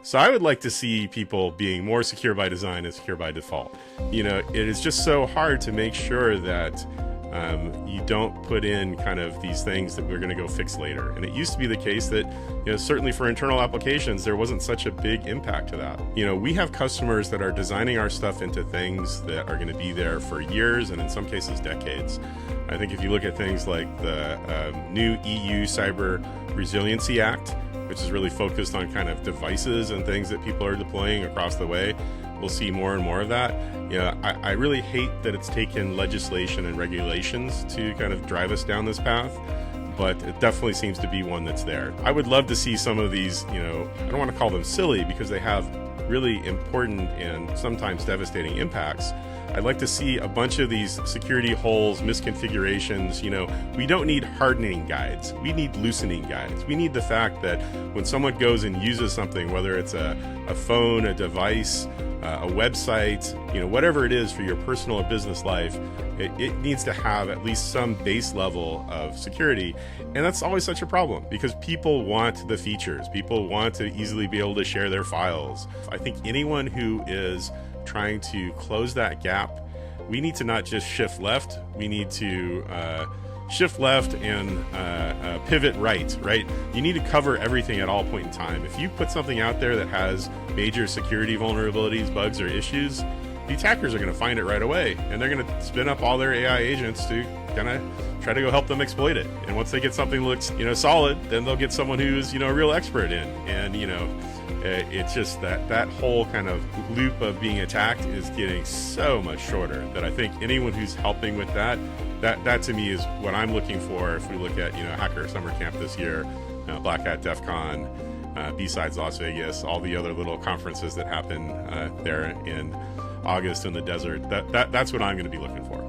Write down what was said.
So I would like to see people being more secure by design and secure by default. You know, it is just so hard to make sure that you don't put in kind of these things that we're going to go fix later. And it used to be the case that, you know, certainly for internal applications, there wasn't such a big impact to that. You know, we have customers that are designing our stuff into things that are going to be there for years and in some cases decades. I think if you look at things like the new EU Cyber Resiliency Act, which is really focused on kind of devices and things that people are deploying across the way, we'll see more and more of that. You know, I really hate that it's taken legislation and regulations to kind of drive us down this path, but it definitely seems to be one that's there. I would love to see some of these, you know, I don't want to call them silly because they have really important and sometimes devastating impacts. I'd like to see a bunch of these security holes, misconfigurations. You know, we don't need hardening guides. We need loosening guides. We need the fact that when someone goes and uses something, whether it's a phone, a device, a website, you know, whatever it is for your personal or business life, it needs to have at least some base level of security. And that's always such a problem because people want the features. People want to easily be able to share their files. I think anyone who is trying to close that gap, we need to not just shift left, we need to shift left and pivot right? You need to cover everything at all point in time. If you put something out there that has major security vulnerabilities, bugs, or issues, the attackers are going to find it right away, and they're going to spin up all their AI agents to kind of try to go help them exploit it. And once they get something that looks, you know, solid, then they'll get someone who's, you know, a real expert in. And, you know, it's just that whole kind of loop of being attacked is getting so much shorter that I think anyone who's helping with that to me is what I'm looking for. If we look at, you know, Hacker Summer Camp this year, Black Hat DEF CON, B-Sides Las Vegas, all the other little conferences that happen there in August in the desert, that's what I'm going to be looking for.